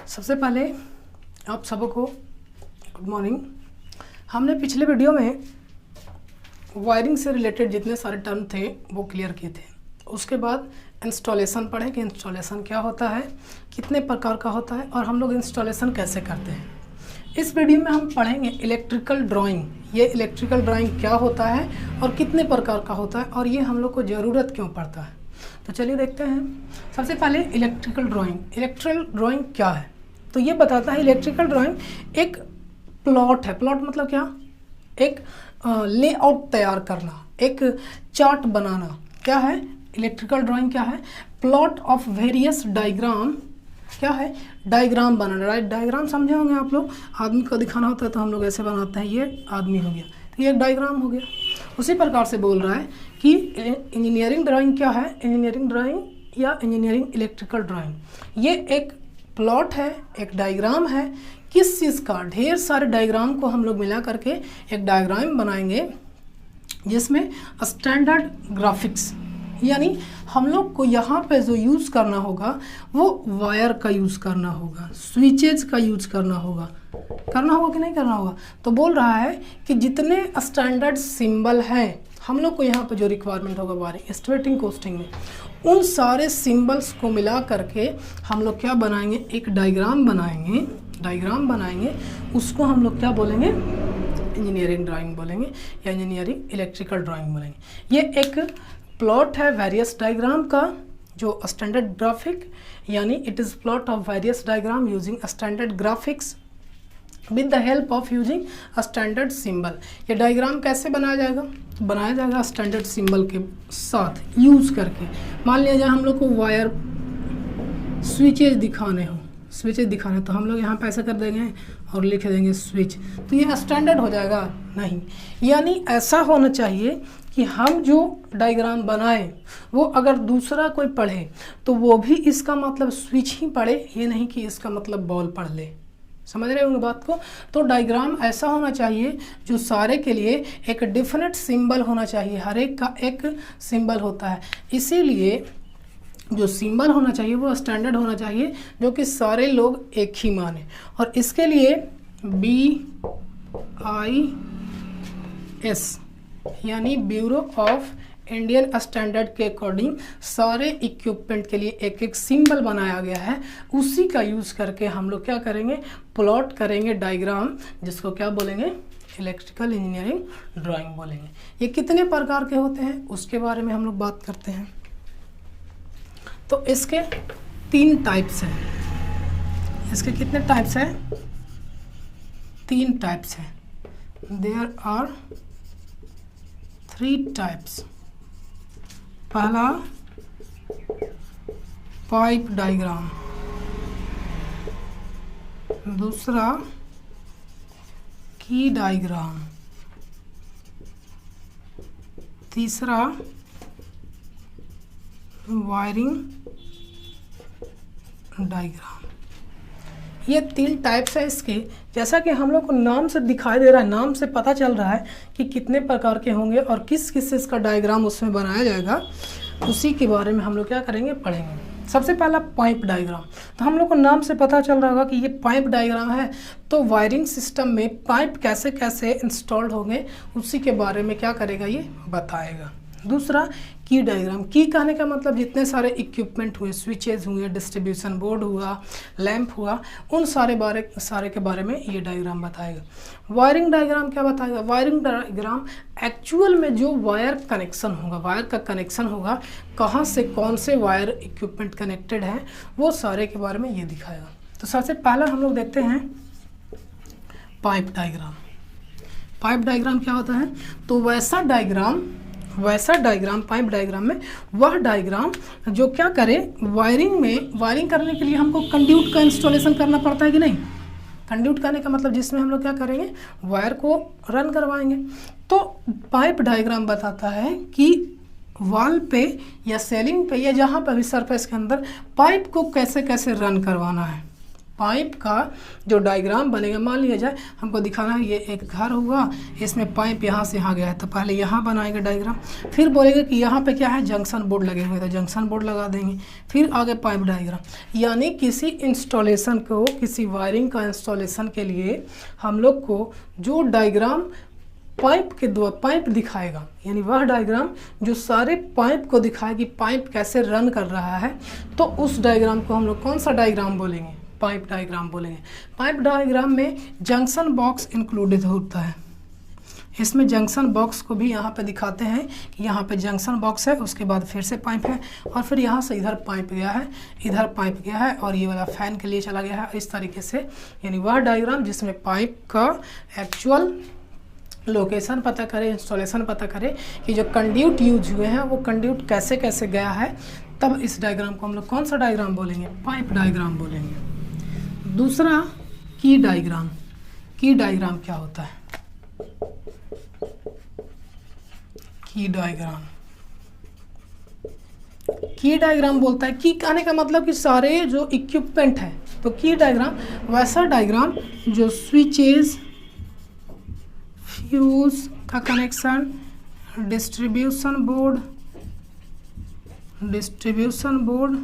सबसे पहले आप सबको गुड मॉर्निंग। हमने पिछले वीडियो में वायरिंग से रिलेटेड जितने सारे टर्म थे वो क्लियर किए थे। उसके बाद इंस्टॉलेशन पढ़े कि इंस्टॉलेशन क्या होता है, कितने प्रकार का होता है और हम लोग इंस्टॉलेशन कैसे करते हैं। इस वीडियो में हम पढ़ेंगे इलेक्ट्रिकल ड्राइंग। ये इलेक्ट्रिकल ड्राइंग क्या होता है और कितने प्रकार का होता है और ये हम लोग को ज़रूरत क्यों पड़ता है। तो चलिए देखते हैं। सबसे पहले इलेक्ट्रिकल ड्राइंग। इलेक्ट्रिकल ड्राइंग क्या है तो ये बताता है इलेक्ट्रिकल ड्राइंग एक प्लॉट है। प्लॉट मतलब क्या? एक लेआउट तैयार करना, एक चार्ट बनाना। क्या है इलेक्ट्रिकल ड्राइंग? क्या है? Plot of various diagram. क्या है? डायग्राम बनाना। राइट, डायग्राम समझे होंगे आप लोग। आदमी को दिखाना होता है तो हम लोग ऐसे बनाते हैं, ये आदमी हो गया तो ये एक डायग्राम हो गया। उसी प्रकार से बोल रहा है कि इंजीनियरिंग ड्राइंग क्या है। इंजीनियरिंग ड्राइंग या इंजीनियरिंग इलेक्ट्रिकल ड्राइंग ये एक प्लॉट है, एक डायग्राम है। किस चीज़ का? ढेर सारे डायग्राम को हम लोग मिला करके एक डायग्राम बनाएंगे जिसमें स्टैंडर्ड ग्राफिक्स, यानी हम लोग को यहाँ पे जो यूज़ करना होगा वो वायर का यूज़ करना होगा, स्विचेज का यूज़ करना होगा कि नहीं करना होगा। तो बोल रहा है कि जितने स्टैंडर्ड सिंबल हैं हम लोग को यहाँ पे जो रिक्वायरमेंट होगा वायरिंग एस्टिमेटिंग कोस्टिंग में, उन सारे सिंबल्स को मिला करके हम लोग क्या बनाएंगे? एक डायग्राम बनाएंगे। उसको हम लोग क्या बोलेंगे? इंजीनियरिंग ड्राइंग बोलेंगे या इंजीनियरिंग इलेक्ट्रिकल ड्राइंग बोलेंगे। ये एक प्लॉट है वेरियस डायग्राम का जो स्टैंडर्ड ग्राफिक, यानी it is plot of various diagram using standard graphics with the help of using standard symbol. ये डायग्राम कैसे बनाया जाएगा? बनाया जाएगा स्टैंडर्ड सिंबल के साथ यूज़ करके। मान लिया जाए हम लोग को वायर स्विचेज दिखाने तो हम लोग यहाँ पे ऐसा कर देंगे और लिख देंगे स्विच, तो ये स्टैंडर्ड हो जाएगा? नहीं, यानी ऐसा होना चाहिए कि हम जो डायग्राम बनाएं वो अगर दूसरा कोई पढ़े तो वो भी इसका मतलब स्विच ही पढ़े, ये नहीं कि इसका मतलब बॉल पढ़ ले। समझ रहे होंगे बात को। तो डायग्राम ऐसा होना चाहिए जो सारे के लिए एक डिफरेंट सिंबल होना चाहिए, हर एक का एक सिंबल होता है। इसीलिए जो सिंबल होना चाहिए वो स्टैंडर्ड होना चाहिए जो कि सारे लोग एक ही माने। और इसके लिए BIS यानी ब्यूरो ऑफ इंडियन स्टैंडर्ड के अकॉर्डिंग सारे इक्विपमेंट के लिए एक एक सिंबल बनाया गया है। उसी का यूज़ करके हम लोग क्या करेंगे? प्लॉट करेंगे डायग्राम, जिसको क्या बोलेंगे? इलेक्ट्रिकल इंजीनियरिंग ड्राइंग बोलेंगे। ये कितने प्रकार के होते हैं उसके बारे में हम लोग बात करते हैं। तो इसके 3 टाइप्स हैं। इसके कितने टाइप्स हैं? 3 टाइप्स हैं। There are 3 types. पहला पाइप डायग्राम, दूसरा की डायग्राम, तीसरा वायरिंग डायग्राम। ये 3 टाइप्स है इसके। जैसा कि हम लोग को नाम से दिखाई दे रहा है, नाम से पता चल रहा है कि कितने प्रकार के होंगे और किस किस इसका डायग्राम उसमें बनाया जाएगा, उसी के बारे में हम लोग क्या करेंगे? पढ़ेंगे। सबसे पहला पाइप डायग्राम। तो हम लोग को नाम से पता चल रहा होगा कि ये पाइप डायग्राम है, तो वायरिंग सिस्टम में पाइप कैसे कैसे इंस्टॉल्ड होंगे उसी के बारे में क्या करेगा? ये बताएगा। दूसरा की डायग्राम। की कहने का मतलब जितने सारे इक्विपमेंट हुए, स्विचेज हुए, डिस्ट्रीब्यूशन बोर्ड हुआ, लैंप हुआ, उन सारे के बारे में ये डायग्राम बताएगा। वायरिंग डायग्राम क्या बताएगा? वायरिंग डायग्राम एक्चुअल में जो वायर कनेक्शन होगा, वायर का कनेक्शन होगा, कहाँ से कौन से वायर इक्विपमेंट कनेक्टेड हैं, वो सारे के बारे में ये दिखाएगा। तो सबसे पहला हम लोग देखते हैं पाइप डायग्राम। पाइप डायग्राम क्या होता है? तो वैसा डायग्राम पाइप डायग्राम में वह डायग्राम जो क्या करे? वायरिंग करने के लिए हमको कंड्यूट का इंस्टॉलेशन करना पड़ता है कि नहीं? कंड्यूट करने का मतलब जिसमें हम लोग क्या करेंगे? वायर को रन करवाएंगे। तो पाइप डायग्राम बताता है कि वॉल पे या सेलिंग पे या जहाँ पर भी सरफेस के अंदर पाइप को कैसे कैसे रन करवाना है। पाइप का जो डायग्राम बनेगा, मान लिया जाए हमको दिखाना है ये एक घर हुआ, इसमें पाइप यहाँ से यहाँ गया है, तो पहले यहाँ बनाएंगे डायग्राम, फिर बोलेंगे कि यहाँ पे क्या है, जंक्शन बोर्ड लगे हुए हैं, तो जंक्शन बोर्ड लगा देंगे, फिर आगे पाइप डायग्राम। यानी किसी इंस्टॉलेशन को, किसी वायरिंग का इंस्टॉलेशन के लिए हम लोग को जो डायग्राम पाइप के द्वारा पाइप दिखाएगा, यानी वह डायग्राम जो सारे पाइप को दिखाए कि पाइप कैसे रन कर रहा है, तो उस डायग्राम को हम लोग कौन सा डायग्राम बोलेंगे, पाइप डायग्राम बोलेंगे। पाइप डायग्राम में जंक्शन बॉक्स इंक्लूडेड होता है। इसमें जंक्शन बॉक्स को भी यहाँ पे दिखाते हैं कि यहाँ पे जंक्शन बॉक्स है, उसके बाद फिर से पाइप है, और फिर यहाँ से इधर पाइप गया है, इधर पाइप गया है, और ये वाला फैन के लिए चला गया है, इस तरीके से। यानी वह डायग्राम जिसमें पाइप का एक्चुअल लोकेशन पता करे, इंस्टॉलेशन पता करे कि जो कंड्यूट यूज हुए हैं वो कंड्यूट कैसे कैसे गया है, तब इस डायग्राम को हम लोग कौन सा डायग्राम बोलेंगे, पाइप डायग्राम बोलेंगे। दूसरा की डायग्राम। की डायग्राम क्या होता है, की डायग्राम, की डायग्राम बोलता है, की कहने का मतलब कि सारे जो इक्विपमेंट है, तो की डायग्राम वैसा डायग्राम जो स्विचेज, फ्यूज का कनेक्शन, डिस्ट्रीब्यूशन बोर्ड,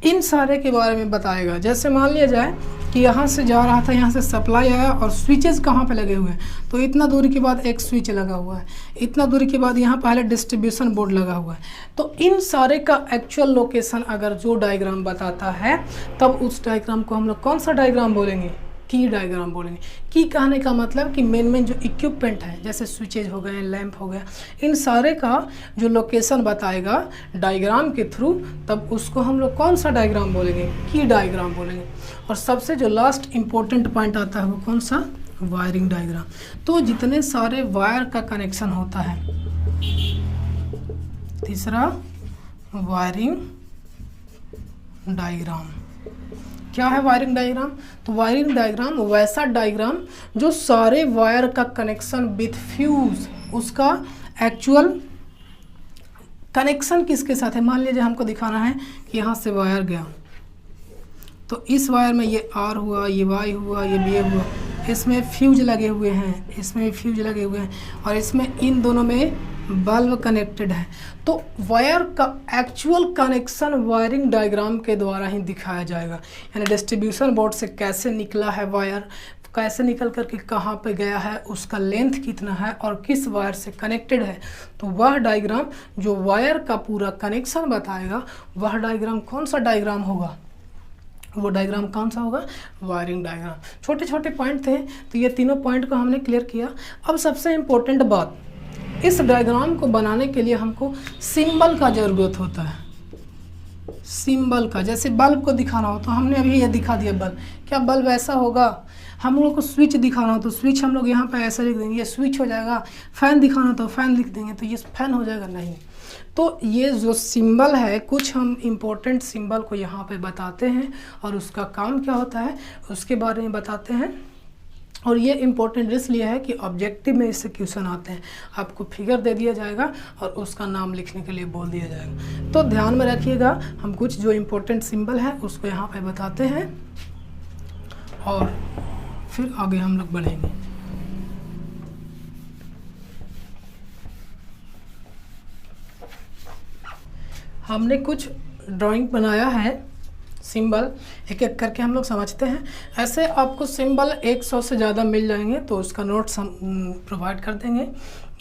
इन सारे के बारे में बताएगा। जैसे मान लिया जाए कि यहाँ से जा रहा था, यहाँ से सप्लाई आया और स्विचेस कहाँ पे लगे हुए हैं, तो इतना दूरी के बाद एक स्विच लगा हुआ है, इतना दूरी के बाद यहाँ पहले डिस्ट्रीब्यूशन बोर्ड लगा हुआ है। तो इन सारे का एक्चुअल लोकेशन अगर जो डायग्राम बताता है, तब उस डायग्राम को हम लोग कौन सा डायग्राम बोलेंगे, की डायग्राम बोलेंगे। की कहने का मतलब कि मेन जो इक्विपमेंट है, जैसे स्विचेज हो गए, लैंप हो गया, इन सारे का जो लोकेशन बताएगा डायग्राम के थ्रू, तब उसको हम लोग कौन सा डायग्राम बोलेंगे, की डायग्राम बोलेंगे। और सबसे जो लास्ट इम्पोर्टेंट पॉइंट आता है वो कौन सा, वायरिंग डायग्राम। तो जितने सारे वायर का कनेक्शन होता है, तीसरा वायरिंग डायग्राम। क्या है वायरिंग डायग्राम, तो वायरिंग डायग्राम वैसा डायग्राम जो सारे वायर का कनेक्शन विथ फ्यूज, उसका एक्चुअल कनेक्शन किसके साथ है। मान लीजिए हमको दिखाना है कि यहाँ से वायर गया, तो इस वायर में ये आर हुआ, ये वाई हुआ, ये बी हुआ, इसमें फ्यूज लगे हुए हैं, इसमें भी फ्यूज लगे हुए हैं, और इसमें इन दोनों में बल्ब कनेक्टेड है। तो वायर का एक्चुअल कनेक्शन वायरिंग डायग्राम के द्वारा ही दिखाया जाएगा। यानी डिस्ट्रीब्यूशन बोर्ड से कैसे निकला है वायर, कैसे निकल करके कहाँ पे गया है, उसका लेंथ कितना है और किस वायर से कनेक्टेड है, तो वह डायग्राम जो वायर का पूरा कनेक्शन बताएगा, वह डायग्राम कौन सा डायग्राम होगा, वो डायग्राम कौन सा होगा, वायरिंग डायग्राम। छोटे छोटे पॉइंट थे, तो ये तीनों पॉइंट को हमने क्लियर किया। अब सबसे इम्पोर्टेंट बात, इस डायग्राम को बनाने के लिए हमको सिंबल का ज़रूरत होता है। सिंबल का, जैसे बल्ब को दिखाना हो तो हमने अभी ये दिखा दिया बल्ब, क्या बल्ब ऐसा होगा। हम लोग को स्विच दिखाना हो तो स्विच हम लोग यहाँ पे ऐसे लिख देंगे, ये स्विच हो जाएगा। फैन दिखाना हो तो फैन लिख देंगे, तो ये फैन हो जाएगा, नहीं। तो ये जो सिंबल है, कुछ हम इम्पोर्टेंट सिंबल को यहाँ पे बताते हैं और उसका काम क्या होता है उसके बारे में बताते हैं। और ये इम्पोर्टेंट इसलिए है कि ऑब्जेक्टिव में इससे क्वेश्चन आते हैं, आपको फिगर दे दिया जाएगा और उसका नाम लिखने के लिए बोल दिया जाएगा। तो ध्यान में रखिएगा, हम कुछ जो इम्पोर्टेंट सिंबल है उसको यहाँ पे बताते हैं और फिर आगे हम लोग बढ़ेंगे। हमने कुछ ड्राइंग बनाया है, सिंबल एक एक करके हम लोग समझते हैं। ऐसे आपको सिंबल 100 से ज़्यादा मिल जाएंगे, तो उसका नोट्स हम प्रोवाइड कर देंगे,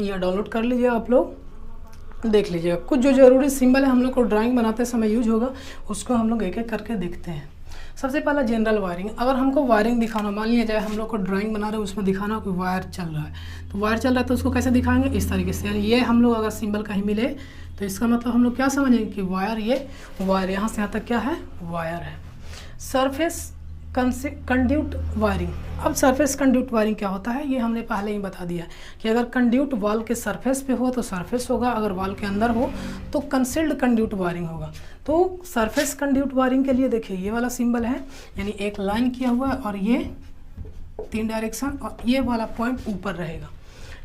या डाउनलोड कर लीजिए, आप लोग देख लीजिएगा। कुछ जो ज़रूरी सिंबल है हम लोग को ड्राइंग बनाते समय यूज होगा, उसको हम लोग एक एक करके देखते हैं। सबसे पहला जनरल वायरिंग। अगर हमको वायरिंग दिखाना, मान लिया जाए हम लोग को ड्राइंग बना रहे हैं, उसमें दिखाना हो कि वायर चल रहा है, तो वायर चल रहा है तो उसको कैसे दिखाएंगे, इस तरीके से। यानी ये हम लोग अगर सिंबल कहीं मिले तो इसका मतलब हम लोग क्या समझेंगे कि वायर, ये वायर यहाँ से यहाँ तक क्या है, वायर है। Surface conduit wiring. अब सरफेस कंड्यूट वायरिंग क्या होता है, ये हमने पहले ही बता दिया कि अगर कंड्यूट वॉल के सरफेस पे हो तो सरफेस होगा, अगर वॉल के अंदर हो तो कंसील्ड कंड्यूट वायरिंग होगा। तो सरफेस कंड्यूट वायरिंग के लिए देखिए ये वाला सिंबल है, यानी एक लाइन किया हुआ है और ये 3 डायरेक्शन, और ये वाला पॉइंट ऊपर रहेगा।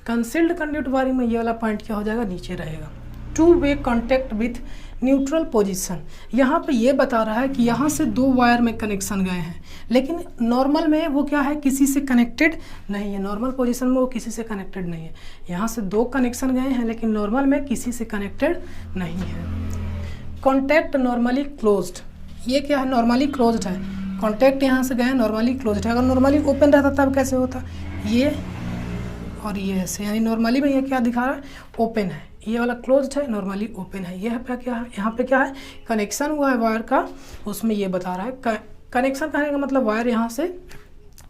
कंसील्ड कंड्यूट वायरिंग में ये वाला पॉइंट क्या हो जाएगा, नीचे रहेगा। Two way contact with neutral position, यहाँ पे ये बता रहा है कि यहाँ से 2 वायर में कनेक्शन गए हैं, लेकिन नॉर्मल में वो क्या है, किसी से कनेक्टेड नहीं है। नॉर्मल पोजीशन में वो किसी से कनेक्टेड नहीं है। यहाँ से 2 कनेक्शन गए हैं, लेकिन नॉर्मल में किसी से कनेक्टेड नहीं है। कॉन्टैक्ट नॉर्मली क्लोज्ड, ये क्या है, नॉर्मली क्लोज्ड है। कॉन्टैक्ट यहाँ से गए, नॉर्मली क्लोज्ड है। अगर नॉर्मली ओपन रहता तब कैसे होता, ये और ये ऐसे, यानी नॉर्मली में ये क्या दिखा रहा है, ओपन है। ये वाला क्लोज्ड है, नॉर्मली ओपन है। ये पे क्या है, यहाँ पे क्या है, कनेक्शन हुआ है वायर का, उसमें ये बता रहा है। कनेक्शन कहने का मतलब वायर यहाँ से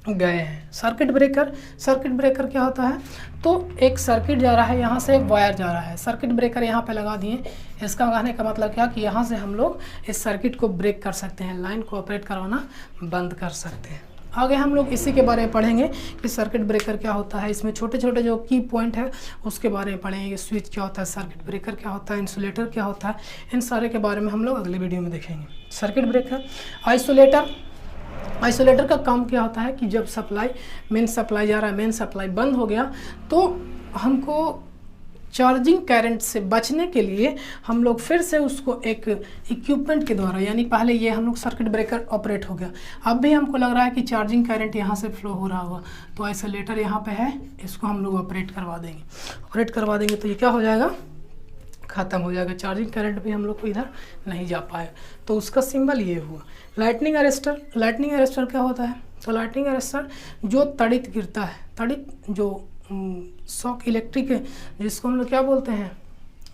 गए हैं। सर्किट ब्रेकर, सर्किट ब्रेकर क्या होता है, तो एक सर्किट जा रहा है, यहाँ से वायर जा रहा है, सर्किट ब्रेकर यहाँ पे लगा दिए। इसका कहने का मतलब क्या कि यहाँ से हम लोग इस सर्किट को ब्रेक कर सकते हैं, लाइन को ऑपरेट करवाना बंद कर सकते हैं। आगे हम लोग इसी के बारे में पढ़ेंगे कि सर्किट ब्रेकर क्या होता है। इसमें छोटे छोटे जो की पॉइंट है उसके बारे में पढ़ेंगे। स्विच क्या होता है, सर्किट ब्रेकर क्या होता है, इंसुलेटर क्या होता है, इन सारे के बारे में हम लोग अगले वीडियो में देखेंगे। सर्किट ब्रेकर, आइसोलेटर, आइसोलेटर का काम क्या होता है कि जब सप्लाई, मेन सप्लाई जा रहा है, मेन सप्लाई बंद हो गया, तो हमको चार्जिंग करंट से बचने के लिए हम लोग फिर से उसको एक इक्विपमेंट के द्वारा, यानी पहले ये हम लोग सर्किट ब्रेकर ऑपरेट हो गया, अब भी हमको लग रहा है कि चार्जिंग करंट यहाँ से फ्लो हो रहा होगा, तो आइसोलेटर यहाँ पे है, इसको हम लोग ऑपरेट करवा देंगे। ऑपरेट करवा देंगे तो ये क्या हो जाएगा, ख़त्म हो जाएगा, चार्जिंग करंट भी हम लोग को इधर नहीं जा पाए, तो उसका सिंबल ये हुआ। लाइटनिंग अरेस्टर, लाइटनिंग अरेस्टर क्या होता है, तो लाइटनिंग अरेस्टर जो तड़ित गिरता है, तड़ित जो शॉक इलेक्ट्रिक है, जिसको हम लोग क्या बोलते हैं,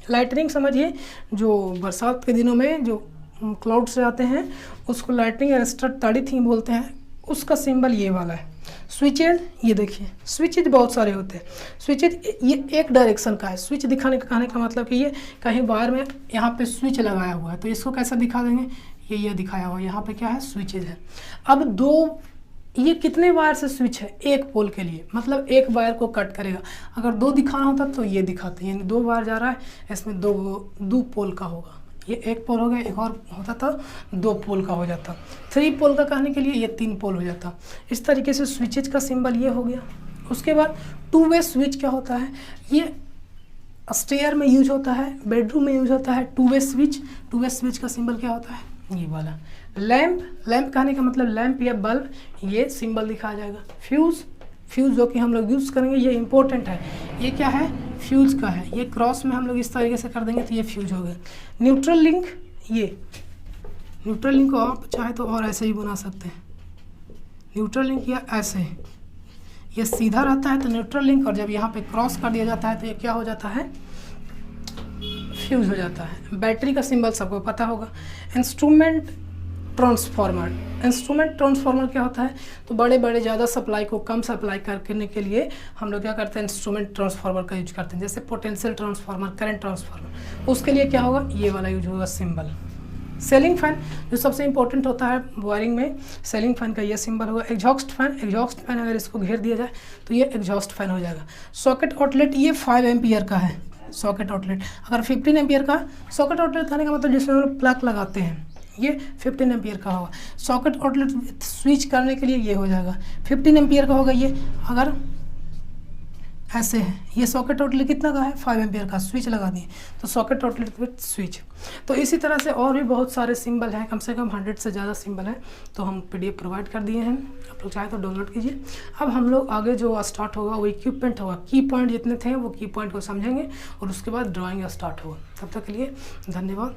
लाइटनिंग समझिए, जो बरसात के दिनों में जो क्लाउड से आते हैं उसको लाइटनिंग अरेस्टर तड़ित ही बोलते हैं, उसका सिंबल ये वाला है। स्विचेज, ये देखिए स्विचेज बहुत सारे होते हैं। स्विचेज ये एक डायरेक्शन का है, स्विच दिखाने का कहने का मतलब कि ये कहीं वायर में यहाँ पे स्विच लगाया हुआ है, तो इसको कैसा दिखा देंगे, ये दिखाया हुआ है, यहाँ पे क्या है, स्विचेज है। अब दो, ये कितने वायर से स्विच है, एक पोल के लिए, मतलब एक वायर को कट करेगा। अगर 2 दिखाना होता तो ये दिखाते हैं, यानी 2 वायर जा रहा है, इसमें दो पोल का होगा, ये एक पोल हो गया, एक और होता था 2 पोल का हो जाता, 3 पोल का कहने के लिए ये 3 पोल हो जाता। इस तरीके से स्विचेज का सिंबल ये हो गया। उसके बाद 2 वे स्विच क्या होता है, ये स्टेयर में यूज होता है, बेडरूम में यूज होता है 2 वे स्विच। 2 वे स्विच का सिंबल क्या होता है, ये वाला। लैंप, लैंप कहने का मतलब लैंप या बल्ब, ये सिंबल दिखाया जाएगा। फ्यूज़, फ्यूज़ जो कि हम लोग यूज़ करेंगे, ये इंपॉर्टेंट है, ये क्या है, फ्यूज़ का है, ये क्रॉस में हम लोग इस तरीके से कर देंगे तो ये फ्यूज़ हो गया। न्यूट्रल लिंक, ये न्यूट्रल लिंक को आप चाहे तो और ऐसे ही बना सकते हैं, न्यूट्रल लिंक या ऐसे, ये सीधा रहता है तो न्यूट्रल लिंक, और जब यहाँ पे क्रॉस कर दिया जाता है तो ये क्या हो जाता है, फ्यूज़ हो जाता है। बैटरी का सिंबल सबको पता होगा। इंस्ट्रूमेंट ट्रांसफार्मर, इंस्ट्रूमेंट ट्रांसफार्मर क्या होता है, तो बड़े बड़े ज़्यादा सप्लाई को कम सप्लाई करने के लिए हम लोग क्या करते हैं, इंस्ट्रूमेंट ट्रांसफार्मर का यूज करते हैं, जैसे पोटेंशियल ट्रांसफार्मर, करंट ट्रांसफार्मर, उसके लिए क्या होगा, ये वाला यूज होगा सिंबल। सेलिंग फैन जो सबसे इंपॉर्टेंट होता है वायरिंग में, सेलिंग फैन का ये सिंबल होगा। एग्जॉस्ट फैन, एग्जॉस्ट फैन अगर इसको घेर दिया जाए तो ये एग्जॉस्ट फैन हो जाएगा। सॉकेट आउटलेट, ये 5 एम्पियर का है सॉकेट आउटलेट। अगर 15 एम्पियर का सॉकेट आउटलेट कहने का मतलब जिसमें हम लोग प्लग लगाते हैं, ये 15 एम्पियर का होगा। सॉकेट आउटलेट स्विच करने के लिए ये हो जाएगा 15 एम्पियर का होगा। ये अगर ऐसे है, ये सॉकेट आउटलेट कितना का है, 5 एम्पियर का, स्विच लगा दिए तो सॉकेट आउटलेट विथ स्विच। तो इसी तरह से और भी बहुत सारे सिंबल हैं, कम से कम 100 से ज़्यादा सिंबल हैं, तो हम PDF प्रोवाइड कर दिए हैं, आप लोग चाहे तो डाउनलोड कीजिए। अब हम लोग आगे जो स्टार्ट होगा वो इक्विपमेंट होगा, की पॉइंट जितने थे वो की पॉइंट को समझेंगे और उसके बाद ड्राइंग स्टार्ट होगा। तब तक के लिए धन्यवाद।